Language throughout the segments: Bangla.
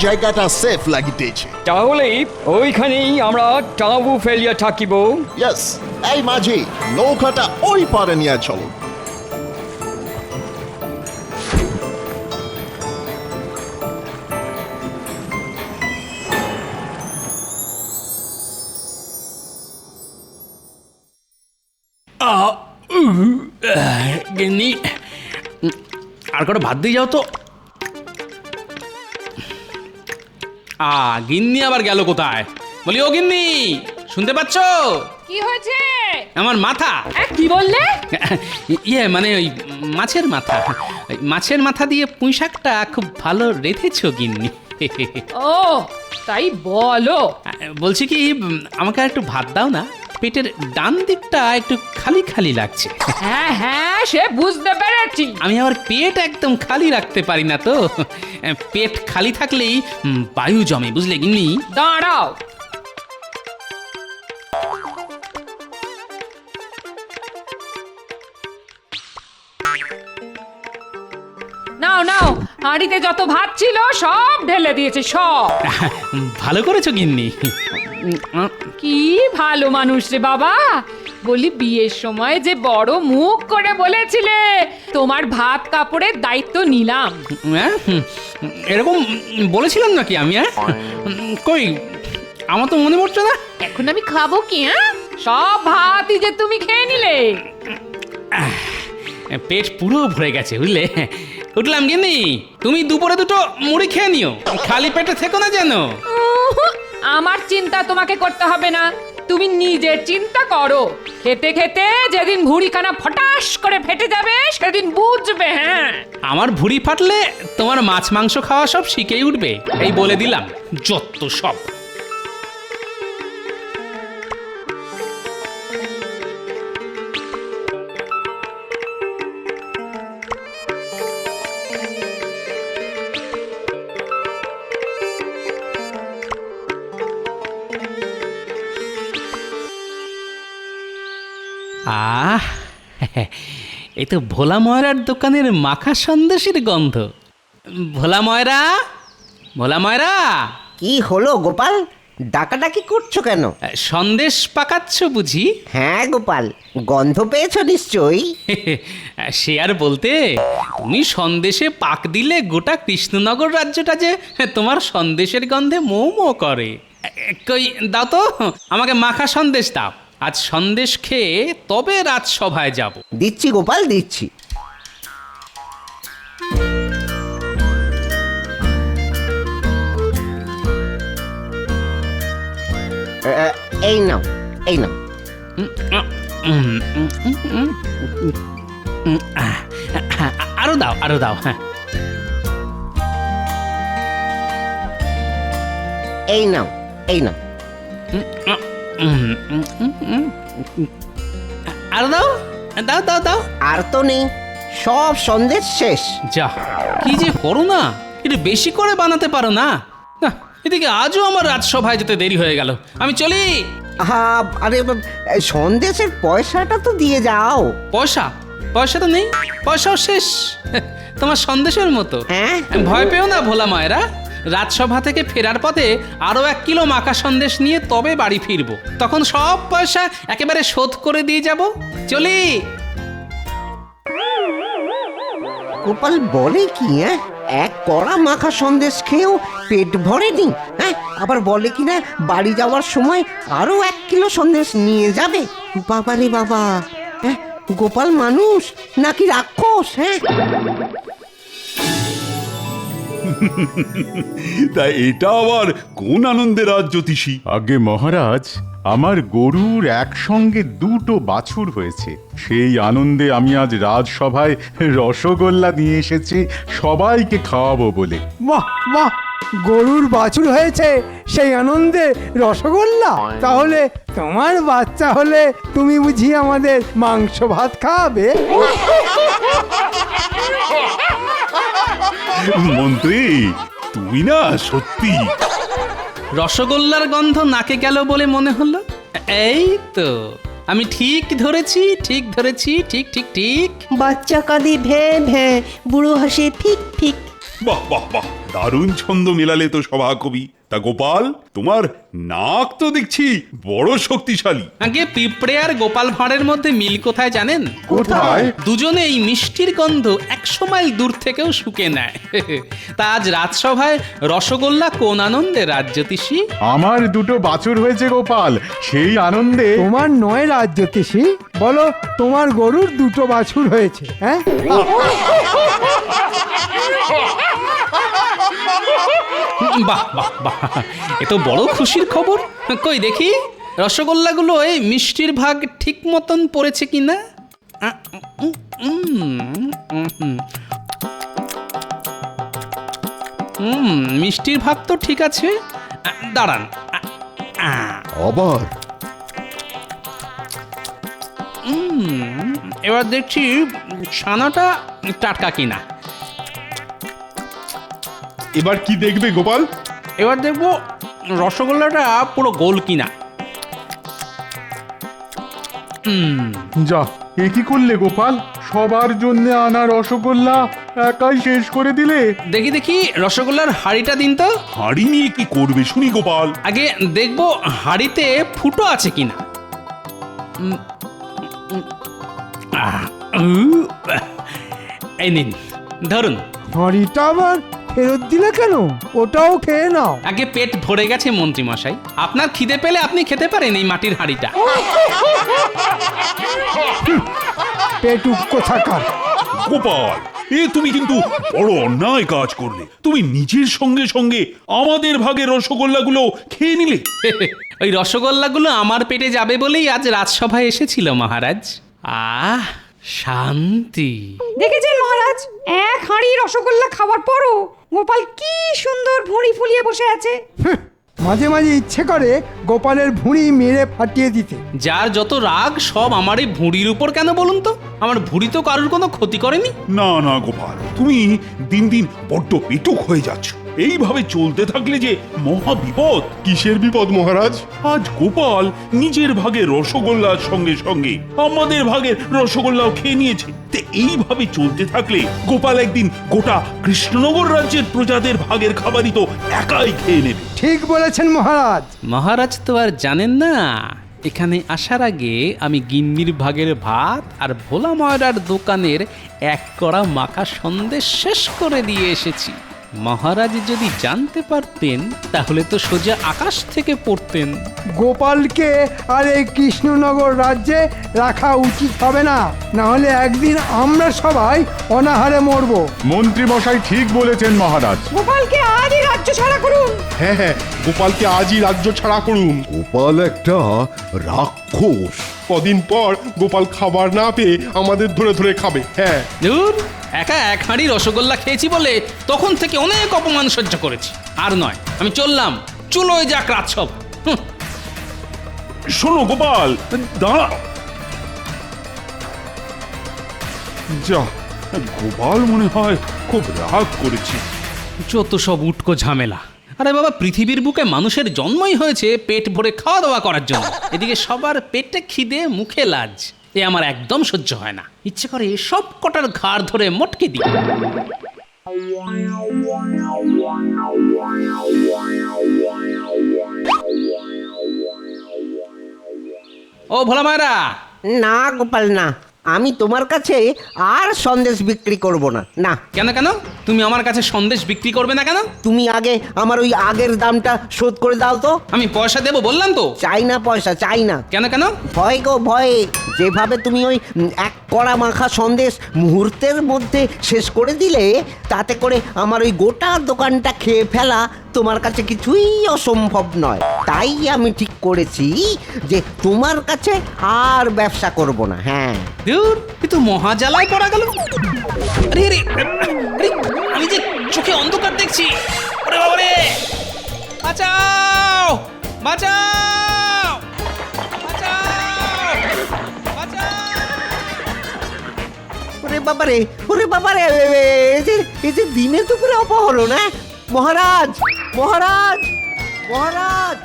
জায়গাটা সেফ লাগিতেছে। তাহলে ওইখানেই আমরা তাঁবু ফেলিয়া থাকিব। ইয়েস, এই মাঝি নৌকাটা ওই পারে নিয়ে চলো। গিন্নি, আর কটা ভাত দিয়ে যাও তো। গিন্নি আবার গেল কোথায়? বলি, ও গিন্নি, শুনতে পাচ্ছ? কি হয়েছে? আমার মাথা। কি বললে? মানে ওই মাছের মাথা। মাছের মাথা দিয়ে পুঁই শাকটা খুব ভালো রেঁধেছো গিন্নি। ও তাই বলো। বলছি কি, আমাকে আর একটু ভাত দাও না, পেটের ডান দিকটা একটু খালি খালি লাগছে। হ্যাঁ হ্যাঁ, সে বুঝতে পেরেছি। আমি আবার পেট একদম খালি রাখতে পারি না তো। পেট খালি থাকলেই বায়ু জমে, বুঝলে গিন্নি? দাঁড়াও। নাও নাও, হাঁড়িতে যত ভাত ছিল সব ঢেলে দিয়েছে, সব। ভালো করেছো গিন্নি। কি ভালো মানুষ রে বাবা। বলি, বিয়ের সময় যে বড় মুখ করে বলেছিলে তোমার ভাত কাপড়ের দায়িত্ব নিলাম। এরকম বলেছিলাম নাকি আমি? কই, আমার তো মনে পড়ছে না। এখন আমি খাবো কি? সব ভাতই যে তুমি খেয়ে নিলে। পেট পুরো ভরে গেছে, বুঝলে? উঠলাম গিন্নি, তুমি দুপুরে দুটো মুড়ি খেয়ে নিও, খালি পেটে থেকো না যেন। আমার চিন্তা তোমাকে করতে হবে না, তুমি নিজের চিন্তা করো। খেতে খেতে যেদিন ভুঁড়িখানা ফটাস করে ফেটে যাবে সেদিন বুঝবে। হ্যাঁ, আমার ভুঁড়ি ফাটলে তোমার মাছ মাংস খাওয়া সব শিখেই উঠবে, এই বলে দিলাম। যত সব। এই তো ভোলা ময়রার দোকানের মাখা সন্দেশের গন্ধ। ভোলা ময়রা, ভোলা ময়রা। কি হলো গোপাল, ডাকাডাকি করছো কেন? সন্দেশ পাকাচ্ছ বুঝি? হ্যাঁ গোপাল, গন্ধ পেয়েছো নিশ্চয়ই। সে আর বলতে, তুমি সন্দেশে পাক দিলে গোটা কৃষ্ণনগর রাজ্যটা যে তোমার সন্দেশের গন্ধে মৌ মৌ করে। কই দাও তো, আমাকে মাখা সন্দেশ দাও। আজ সন্দেশ খেয়ে তবে রাজসভায় যাব। দিচ্ছি গোপাল, দিচ্ছি। এই নাও, এই নাও। আরো দাও, আরো দাও। হ্যাঁ, এই নাও, এই নাও। আরো দাও, দাও দাও দাও। আর তো নেই, সব সন্দেশ শেষ। যা, কি যে করো না, একটু বেশি করে বানাতে পারো না? এদিকে আজও আমার রাজসভায় যেতে দেরি হয়ে গেল, আমি চলি। আরে সন্দেশের পয়সাটা তো দিয়ে যাও। পয়সা? পয়সা তো নেই, পয়সাও শেষ। তোমার সন্দেশের মতো। হ্যাঁ, ভয় পেও না ভোলা মায়েরা, রাজসভা থেকে ফেরার পথে আরো 1 কিলো মাখা সন্দেশ নিয়ে তবে বাড়ি ফিরবো, তখন সব পয়সা একেবারে শোধ করে দিয়ে যাব। চলি। গোপাল বলে কি? এক কড়া মাখা সন্দেশ খেয়েও পেট ভরেনি। হ্যাঁ, আবার বলে কি না বাড়ি যাওয়ার সময় আরো 1 কিলো সন্দেশ নিয়ে যাবে। বাবা রে বাবা, গোপাল মানুষ নাকি রাক্ষস? হ্যাঁ, তা এটা আবার কোন আনন্দের রাজ জ্যোতিষী? আগে মহারাজ, আমার গরুর একসঙ্গে 2টো বাছুর হয়েছে, সেই আনন্দে আমি আজ রাজসভায় রসগোল্লা নিয়ে এসেছি সবাইকে খাওয়াবো বলে। বাহ বাহ, গরুর বাছুর হয়েছে সেই আনন্দে রসগোল্লা? তাহলে তোমার বাচ্চা হলে তুমি বুঝি আমাদের মাংস ভাত খাওয়াবে? মন্ত্রী, তুমি না সত্যি। রসগোল্লার গন্ধ নাকে গেল বলে মনে হলো। এই তো, আমি ঠিক ধরেছি, ঠিক ধরেছি, ঠিক ঠিক ঠিক। বাচ্চা কাঁদে ভ্যাঁ ভ্যাঁ, বুড়ো হাসে ফিক ফিক। বাহ বাহ বাহ, দারুণ ছন্দ মেলালে তো সভাকবি। তা গোপাল, তোমার নাক তো দেখছি বড় শক্তিশালী। আগে পিঁপড়ে আর গোপাল ভাঁড়ের মধ্যে মিল কোথায় জানেন? কোথায়? দুজনে এই মিষ্টির গন্ধ 100 মাইল দূর থেকেও শুকে নেয়। তা আজ রাজসভায় রসগোল্লা কোন আনন্দে রাজ্যতীষী? আমার দুটো বাছুর হয়েছে গোপাল, সেই আনন্দে। তোমার নয় রাজ্যতীষী, বলো তোমার গরুর দুটো বাছুর হয়েছে। হ্যাঁ, বাহ বাহ বাহ, এ তো বড় খুশির খবর। কই দেখি রসগোল্লাগুলো এই মিষ্টির ভাগ ঠিক মতন পড়েছে কিনা। মিষ্টির ভাগ তো ঠিক আছে। দাঁড়ান, আবার এবার দেখছি ছানাটা টাটকা কিনা। এবার কি দেখবে গোপাল? এবার দেখবো রসগোল্লাটা পুরো গোল কিনা। যা, এ কি করলে গোপাল? সবার জন্য আনা রসগোল্লা একাই শেষ করে দিলে। দেখি দেখি রসগোল্লার হাঁড়িটা দিন তো। হাঁড়ি নিয়ে কি করবে শুনি গোপাল? আগে দেখবো হাঁড়িতে ফুটো আছে কিনা। এই নিন, ধরুন। হাঁড়িটা আবার ফেরত দিলে কেন? ওটাও খেয়ে নাও। আগে পেট ভরে গেছে মন্ত্রী মশাই, আপনার খিদে পেলে আপনি খেতে পারেন এই মাটির হাঁড়িটা। পেটুক কোথাকার। গোপাল, এ তুমি কিন্তু বড় অন্যায় কাজ করলে। তুমি নিজের সঙ্গে সঙ্গে আমাদের ভাগের রসগোল্লাগুলো খেয়ে নিলে। ওই রসগোল্লাগুলো আমার পেটে যাবে বলেই আজ রাজসভায় এসেছিল মহারাজ। আহ, শান্তি। দেখেছেন মহারাজ, এক হাঁড়ি রসগোল্লা খাওয়ার পরও গোপাল কি সুন্দর ভুঁড়ি ফুলিয়ে বসে আছে। মাঝে মাঝে ইচ্ছে করে গোপালের ভুঁড়ি মেরে ফাটিয়ে দিতে। যার যত রাগ সব আমার এই ভুঁড়ির উপর কেন বলুন তো? আমার ভুঁড়ি তো কারোর কোনো ক্ষতি করেনি। না না গোপাল, তুমি দিন দিন বড্ড পেটুক হয়ে যাচ্ছ। এইভাবে চলতে থাকলে যে মহা বিপদ। কিসের বিপদ মহারাজ? আজ গোপাল নিজের ভাগের রসগোল্লার সঙ্গে সঙ্গে আমাদের ভাগের রসগোল্লাও খেয়ে নিয়েছে। তে এইভাবে চলতে থাকলে গোপাল একদিন গোটা কৃষ্ণনগর রাজ্যের প্রজাদের ভাগের খাবারই তো একাই খেয়ে নেবে। ঠিক বলেছেন মহারাজ। মহারাজ তো আর জানেন না, এখানে আসার আগে আমি গিন্নির ভাগের ভাত আর ভোলা ময়রার দোকানের এক কড়া মাখা সন্দেশ শেষ করে দিয়ে এসেছি। মহারাজ যদি জানতে পারতেন তাহলে তো সোজা আকাশ থেকে পড়তেন। গোপালকে আর এই কৃষ্ণনগর রাজ্যে রাখা উচিত হবে না, না হলে একদিন আমরা সবাই অনাহারে মরব। মন্ত্রী মশাই ঠিক বলেছেন মহারাজ। গোপালকে আজই রাজ্য ছাড়া করুন। হ্যাঁ হ্যাঁ, গোপালকে আজই রাজ্য ছাড়া করুন। গোপাল একটা রাক্ষস। কদিন পর গোপাল খাবার না পেয়ে আমাদের ধরে ধরে খাবে। হ্যাঁ, ধুর, একা এক হাঁড়ি রসগোল্লা খেয়েছি বলে তখন থেকে অনেক অপমান সহ্য করেছি। আর নয়, আমি চললাম। চুলোয় যাক রাজসভা। শোনো গোপাল, দাঁড়া। যা, গোপাল মনে হয় খুব রাগ করেছে। যত সব উটকো ঝামেলা। আরে বাবা, পৃথিবীর বুকে মানুষের জন্মই হয়েছে পেট ভরে খাওয়া দাওয়া করার জন্য। এদিকে সবার পেটে খিদে, মুখে লাজ। এ আমার একদম সহ্য হয় না। ইচ্ছে করে সব কটার ঘাড় ধরে মটকে দিই। ও ভোলা মায়েরা, না গোপাল না, আমি তোমার কাছে আর সন্দেশ বিক্রি করব না। না। কেন কেন? তুমি আমার কাছে সন্দেশ বিক্রি করবে না কেন? তুমি আগে আমার ওই আগের দামটা শোধ করে দাও তো। আমি পয়সা দেবো বললাম তো। চাই না পয়সা, চাই না। কেন কেন? ভয় গো ভয়ে। যেভাবে তুমি ওই এক কড়া মাখা সন্দেশ মুহূর্তের মধ্যে শেষ করে দিলে, তাতে করে আমার ওই গোটা দোকানটা খেয়ে ফেলা তোমার কাছে কিছুই অসম্ভব নয়। তাই আমি ঠিক করেছি যে তোমার কাছে আর ব্যবসা করব না। হ্যাঁ। ধুর, এ তো মহা জ্বালায় পড়া গেল। আরে আরে আরে, আমি যে চোখে অন্ধকার দেখছি। ওরে বাবা রে, বাঁচাও বাঁচাও বাঁচাও বাঁচাও। ওরে বাবারে, ওরে বাবারে, এই যে দিনে দুপুরে অপহরণ। হ্যাঁ মহারাজ, মহারাজ, মহারাজ।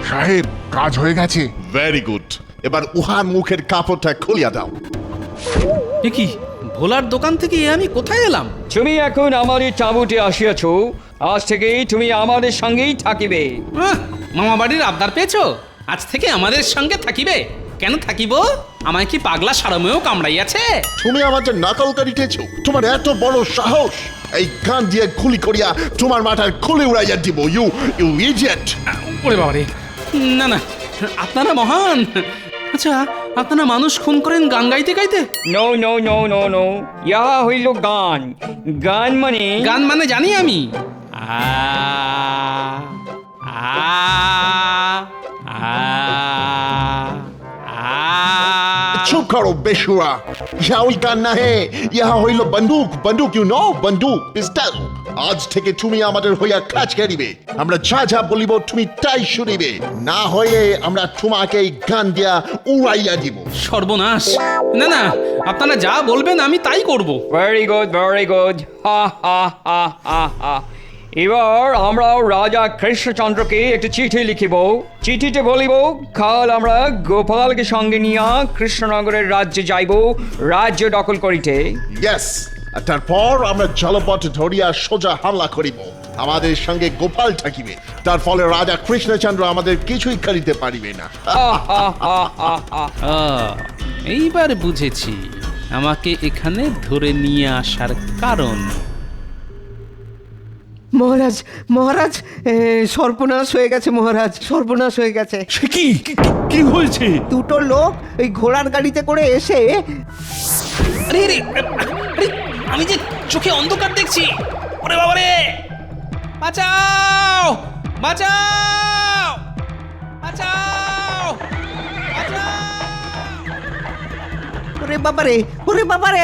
সাহেব, কাজ হয়ে গেছে। Very good. এবার উহার মুখের কাপড়টা খুলিয়া দাও। এ কি ভোলার দোকান থেকে আমি কোথায় এলাম? তুমি এখন আমাদের চাবুটে আসিয়াছ, আজ থেকে তুমি আমাদের সঙ্গেই থাকিবে। মামা বাড়ির আবদার পেয়েছো? আজ থেকে আমাদের সঙ্গে থাকিবে? কেন থাকিব? আমায় কি পাগলা সারমেও কামড়াইয়াছে? তুমি আমাদের নকল করিতেছো? তোমার এত বড় সাহস! এই গান দিয়ে খুলি করিয়া তোমার মাথার খুলে উড়াইয়া দিব। You you idiot! ওরে বাবারে, না না, আপনারা মহান। আচ্ছা, আপনারা মানুষ খুন করেন গান গাইতে গাইতে? No no no no no, ইহা হইল গান। গান মানে গান মানে জানি আমি। আ আ আ চুপ করো বেশুরা! ইহা ওই গান না হে, ইহা হইল বন্দুক। বন্দুক, ইউ নো, বন্দুক, পিস্তল। আজ থেকে তুমি আমাদের হইয়া কাজ করিবে। আমরা যা যা বলিব তুমি তাই শুনিবে, না হইলে আমরা তোমাকে এই গান দিয়া উড়াইয়া দিব। সর্বনাশ! না না, আপনারা যা বলবেন আমি তাই করব। Very good, very good. হা হা হা হা হা। এবার আমরা রাজা কৃষ্ণচন্দ্রকে একটি চিঠি লিখিব। চিঠিতে বলিব, কাল আমরা গোপালকে সঙ্গে নিয়া কৃষ্ণনগরের রাজ্যে যাইব রাজ্য দখল করিতে। ইয়েস, আর তারপর আমরা জলপথ ধরিয়া সোজা হামলা করিব। আমাদের সঙ্গে গোপাল থাকিবে, তার ফলে রাজা কৃষ্ণচন্দ্র আমাদের কিছুই করিতে পারিবে না। হা হা হা হা হা। এইবার বুঝেছি আমাকে এখানে ধরে নিয়ে আসার কারণ। মহারাজ, মহারাজ, সর্বনাশ হয়ে গেছে মহারাজ, সর্বনাশ হয়ে গেছে। সে কি কি হয়েছে? দুটো লোক ওই ঘোড়ার গাড়িতে করে এসে আরে আরে আরে, আমি যে চোখে অন্ধকার দেখছি। ওরে বাবারে, বাঁচাও বাঁচাও বাঁচাও বাঁচাও! ওরে বাবারে, ওরে বাবারে,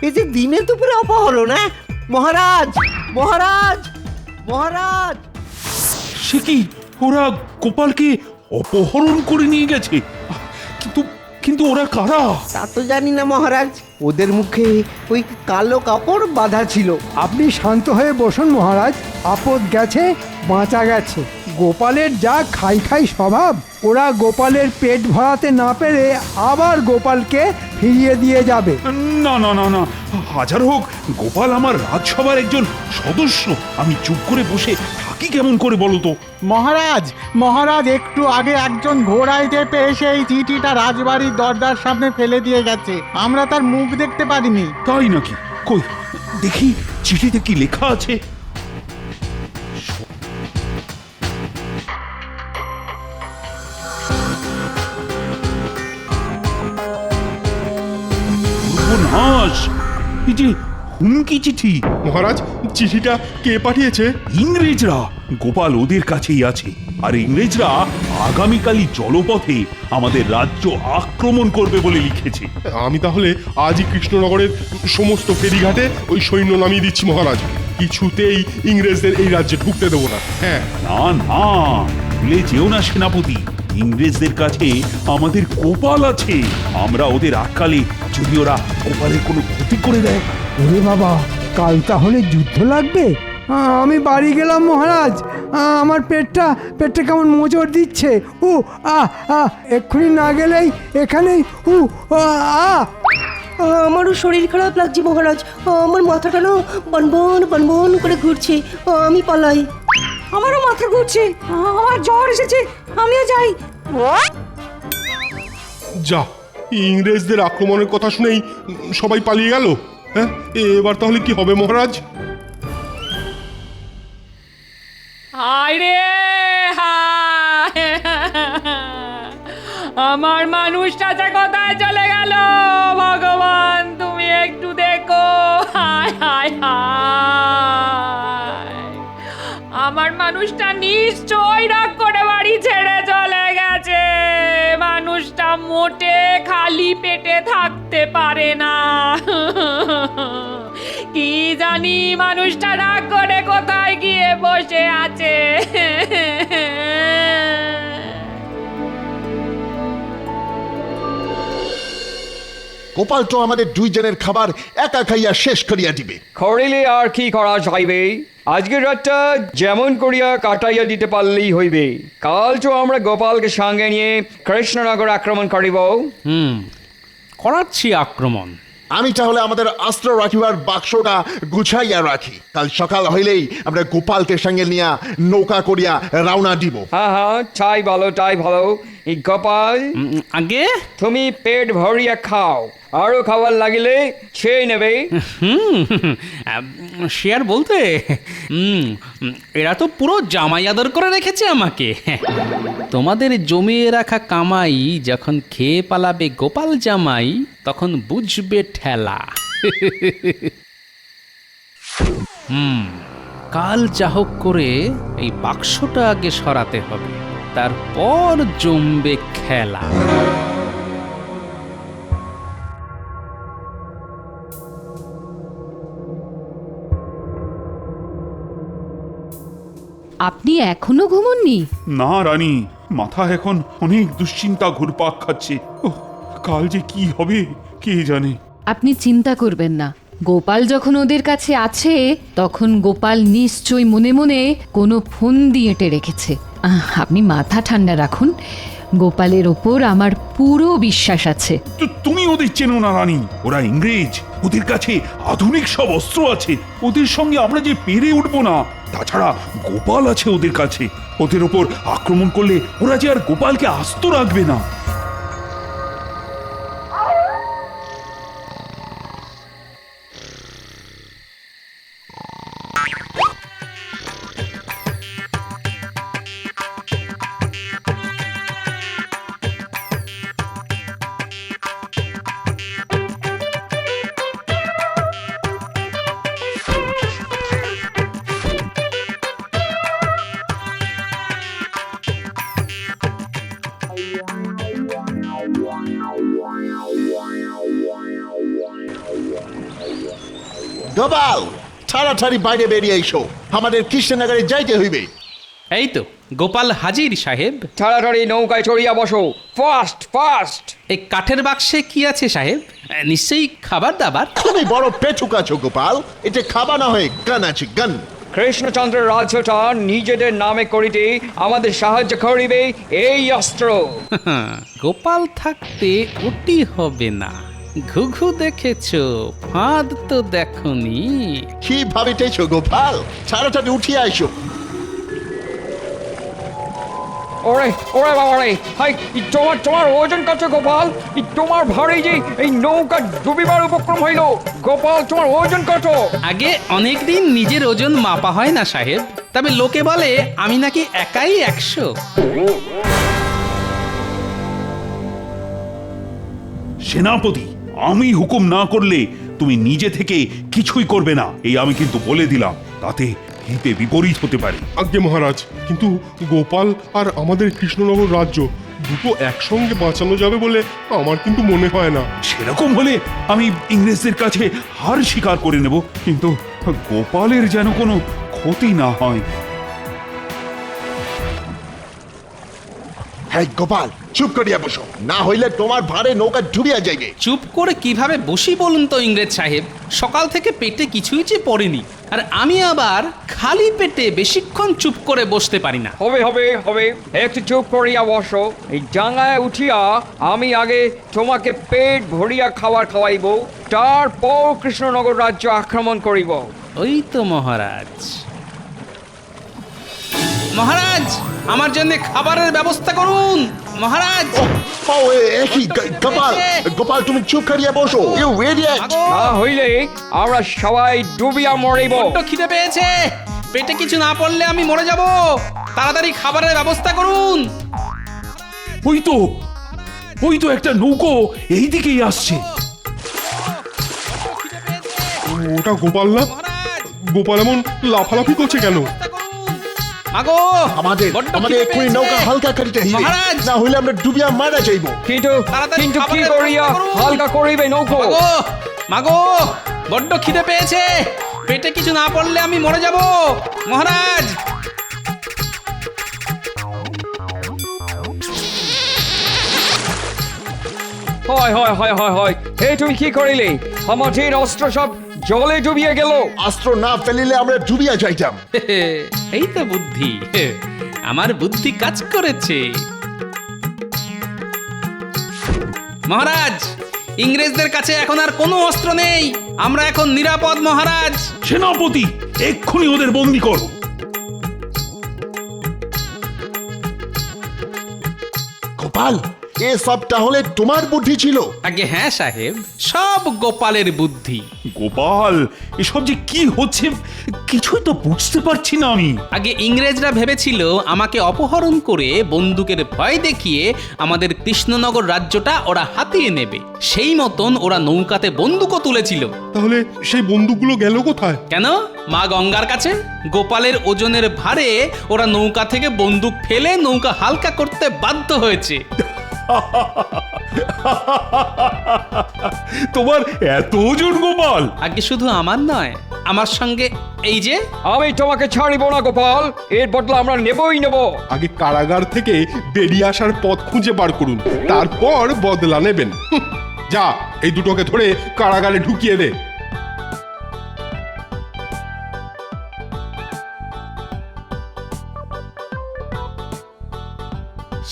এই যে দিনে দুপুরে অপহরণ! না মহারাজ, মহারাজ, মহারাজ! সে কি ওরা গোপালকে অপহরণ করে নিয়ে গেছে? কিন্তু কিন্তু ওরা কারা? তা তো জানি না মহারাজ, ওদের মুখে ওই কালো কাপড় বাঁধা ছিল। আপনি শান্ত হয়ে বসুন মহারাজ, আপদ গেছে বাঁচা গেছে। গোপালের যা খাই খাই স্বভাব, ওরা গোপালের পেট ভরাতে না পেরে আবার গোপালকে ফিরিয়ে দিয়ে যাবে। না না না না, হাজার হোক গোপাল আমার রাজসভার একজন সদস্য। আমি চুপ করে বসে থাকি কেমন করে বলো তো? মহারাজ, মহারাজ একটু আগে একজন ঘোড়ায় চেপে এসে এই চিঠিটা রাজবাড়ির দরজার সামনে ফেলে দিয়ে গেছে। আমরা তার মুখ দেখতে পারিনি। তাই নাকি? কই দেখি চিঠিতে কি লেখা আছে। সর্বনাশ! এই যে হুমকি চিঠি। মহারাজ, চিঠিটা কে পাঠিয়েছে? ইংরেজরা। গোপাল ওদের কাছেই আছে, আর ইংরেজরা আগামীকালই জলপথে আমাদের রাজ্য আক্রমণ করবে বলে লিখেছে। আমি তাহলে আজই কৃষ্ণনগরের সমস্ত ফেরিঘাটে ওই সৈন্য নামিয়ে দিচ্ছি মহারাজ। কিছুতেই ইংরেজদের এই রাজ্যে ঢুকতে দেবো না। হ্যাঁ। না না, ভুলে যেও না সেনাপতি, ইংরেজদের কাছে আমাদের গোপাল আছে। আমরা ওদের আটকালে যদি ওরা গোপালের কোনো ক্ষতি করে দেয়। ওরে বাবা, কাল তাহলে যুদ্ধ লাগবে। আমি বাড়ি গেলাম মহারাজ, আমার পেটটা কেমন মোচড় দিচ্ছে। এক্ষুনি না গেলেই এখানেই আমারও শরীর খারাপ লাগছে মহারাজ, আমার মাথাটা না বনবন বনবন করে ঘুরছে, আমি পালাই। আমারও মাথা ঘুরছে, আমার জ্বর এসেছে, আমিও যাই। যা, ইংরেজদের আক্রমণের কথা শুনেই সবাই পালিয়ে গেল। হ্যাঁ, এবার তাহলে কি হবে মহারাজ? হায় রে হায়! আমার মানুষটা যে কোথায় চলে গেল ভগবান, তুমি একটু দেখো। হায় হায় হায়! আমার মানুষটা নিশ্চয়ই রাগ করে বাড়ি ছেড়ে চলে গেছে। মানুষটা মোটে খালি পেটে থাকতে পারে না। কি জানি মানুষটা রাগ করে কোথায় গিয়ে বসে আছে। গোপাল তো আমাদের দুইজনের খাবার একা খাইয়া শেষ করিয়া দিবে। করিলে আর কি করা যাইবে? আজকের রাতটা যেমন করিয়া কাটাইয়া দিতে পারলেই হইবে। কাল তো আমরা গোপালকে সঙ্গে নিয়ে কৃষ্ণনগর আক্রমণ করিব। করাচ্ছি আক্রমণ। আমি তাহলে আমাদের অস্ত্র রাখিবার বাক্সটা গুছাইয়া রাখি, কাল সকাল হইলেই আমরা গোপালকে সঙ্গে নিয়ে নৌকা করিয়া রওনা দিব। হ্যাঁ হ্যাঁ, তাই ভালো তাই ভালো। এই গোপাল, আগে তুমি পেট ভরিয়া খাও, আরো খাবার লাগিলে খেয়ে নেবে। সে আর বলতে, এরা তো পুরো জামাই আদর করে রেখেছে আমাকে। তোমাদের জমিয়ে রাখা কামাই যখন খেয়ে পালাবে গোপাল জামাই, তখন বুঝবে ঠেলা। কাল চাহক করে এই বাক্সটা আগে সরাতে হবে, তারপর জমবে খেলা। আপনি এখনো ঘুমোননি? না রানী, মাথা এখন অনেক দুশ্চিন্তা ঘুরপাক খাচ্ছে। ওহ, কাল যে কি হবে কে জানে। আপনি চিন্তা করবেন না, গোপাল যখন ওদের কাছে আছে তখন গোপাল নিশ্চয়ই মনে মনে কোনো ফোন দিয়ে এঁটে রেখেছে। আপনি মাথা ঠান্ডা রাখুন, গোপালের ওপর আমার পুরো বিশ্বাস আছে। তুমি ওদের চেনো না রানী, ওরা ইংরেজ, ওদের কাছে আধুনিক সব অস্ত্র আছে, ওদের সঙ্গে আমরা যে পেরে উঠবো না। তাছাড়া গোপাল আছে ওদের কাছে, ওদের ওপর আক্রমণ করলে ওরা যে আর গোপালকে আস্ত রাখবে না। গোপাল, তাড়াতাড়ি বাইরে বেরিয়ে এসো, আমাদের কৃষ্ণনগরে যাইতে হইবে। এই তো গোপাল হাজির সাহেব। তাড়াতাড়ি নৌকায় চড়িয়া বসো, ফাস্ট ফাস্ট। এই কাঠের বাক্সে কি আছে সাহেব? নিশ্চয়ই খাবার দাবার। তুমি বড় পেটুক আছো গোপাল, এটা খাবা না হয়ে গান আছে গান। কৃষ্ণচন্দ্রের রাজ্যটা নিজেদের নামে করিতে আমাদের সাহায্য করিবে এই অস্ত্র। গোপাল থাকতে ওটি হবে না। ঘুঘু দেখেছো, ফাঁদ তো দেখনি। কি ভাবিতেছো গোপাল? তাড়াতাড়ি উঠিয়া এসো। ওরে ওরে বাবা রে, হাই তোমার ওজন কত গোপাল? তোমার ভারী যে এই নৌকা ডুবিবার উপক্রম হইল। গোপাল, তোমার ওজন কত? আগে অনেকদিন নিজের ওজন মাপা হয় না সাহেব, তবে লোকে বলে আমি নাকি একাই 100। সেনাপতি, আমি হুকুম না করলে তুমি নিজে থেকে কিছুই করবে না, এই আমি কিন্তু বলে দিলাম, তাতে হিতে বিপরীত হতে পারে। আজ্ঞে মহারাজ, কিন্তু গোপাল আর আমাদের কৃষ্ণনগর রাজ্য দুটো একসঙ্গে বাঁচানো যাবে বলে আমার কিন্তু মনে হয় না। সেরকম হলে আমি ইংরেজদের কাছে হার স্বীকার করে নেব, কিন্তু গোপালের যেন কোনো ক্ষতি না হয়। হ্যাঁ গোপাল, চুপ করিয়া বসো, না হইলে তোমার ভারে নৌকা ডুবিয়া যাইবে। চুপ করে কিভাবে বসি বলুন তো ইংরেজ সাহেব? সকাল থেকে পেটে কিছুই যে পড়েনি, আর আমি আবার খালি পেটে বেশিক্ষণ চুপ করে বসতে পারি না। হবে হবে হবে, একটু চুপ করিয়া বসো। এই ডাঙায় উঠিয়া আমি আগে তোমাকে পেট ভরিয়া খাবার খাওয়াইব, তারপর কৃষ্ণনগর রাজ্য আক্রমণ করিব। ওই তো মহারাজ। মহারাজ, আমার জন্য খাবারের ব্যবস্থা করুন মহারাজ। গোপাল, গোপাল তুমি চুপ করিয়া বসো। You idiot! না হইলে আমরা সবাই ডুবিয়া মরিব। বড্ড খিদে পেয়েছে, পেটে কিছু না পড়লে আমি মরে যাব। তাড়াতাড়ি খাবারের ব্যবস্থা করুন। ওই তো একটা নৌকো এই দিকেই আসছে। ওটা গোপাল না? গোপাল এমন লাফালাফি করছে কেন? আগো, আমাদের এক্ষুনি নৌকা হালকা করিতে হইবে, মহারাজ! না হইলে আমরা ডুবিয়া মারা যাইব। কিন্তু তাড়াতাড়ি কি খাবারের করিয়া ব্যবস্থা করুন। হালকা করিবে নৌকো? মাগো, বড্ড খিদে পেয়েছে, পেটে কিছু না পড়লে আমি মরে যাব মহারাজ। হয় হয় হয় হয় হয়, হে তুমি কি করিলে? আমাদের অস্ত্র সব জলে ডুবিয়ে গেল। অস্ত্র না ফেলিলে আমরা ডুবিয়া যাইতাম। এই তো বুদ্ধি, আমার বুদ্ধি কাজ করেছে। মহারাজ, ইংরেজদের কাছে এখন আর কোনো অস্ত্র নেই, আমরা এখন নিরাপদ মহারাজ। সেনাপতি, এক্ষুনি ওদের বন্দি করো। গোপাল এসব তাহলে তোমার বুদ্ধি ছিল? আগে হ্যাঁ সাহেব, সব গোপালের বুদ্ধি। গোপাল, এসব যে কি হচ্ছে কিছুই তো বুঝতে পারছি না আমি। আগে ইংরেজরা ভেবেছিল আমাকে অপহরণ করে বন্দুকের ভয় দেখিয়ে আমাদের কৃষ্ণনগর রাজ্যটা ওরা হাতিয়ে নেবে। সেই মতন ওরা নৌকাতে বন্দুকও তুলেছিল। তাহলে সেই বন্দুকগুলো গেল কোথায়? কেন? মা গঙ্গার কাছে। গোপালের ওজনের ভারে ওরা নৌকা থেকে বন্দুক ফেলে নৌকা হালকা করতে বাধ্য হয়েছে। তোমার এত ওজন গোপাল? আগে শুধু আমার নয়, আমার সঙ্গে এই যে। আমি তোমাকে ছাড়িব না গোপাল, এর বদলা আমরা নেবই নেব। আগে কারাগার থেকে বেরিয়ে আসার পথ খুঁজে বার করুন, তারপর বদলা নেবেন। যা, এই দুটোকে ধরে কারাগারে ঢুকিয়ে দে।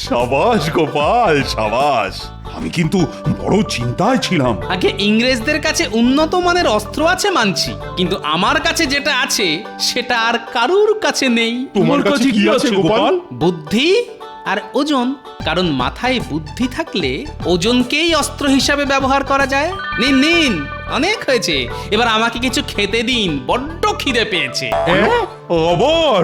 সাবাস গোপাল, সাবাস। আমি কিন্তু বড় চিন্তায় ছিলাম। আগে ইংরেজদের কাছে উন্নত মানের অস্ত্র আছে মানছি, কিন্তু আমার কাছে যেটা আছে সেটা আর কারুর কাছে নেই। তোমার কাছে কি আছে গোপাল? বুদ্ধি আর ওজন। কারণ মাথায় বুদ্ধি থাকলে ওজনকেই অস্ত্র হিসাবে ব্যবহার করা যায়। নিন নিন, অনেক হয়েছে, এবার আমাকে কিছু খেতে দিন, বড্ড খিদে পেয়েছে। আবার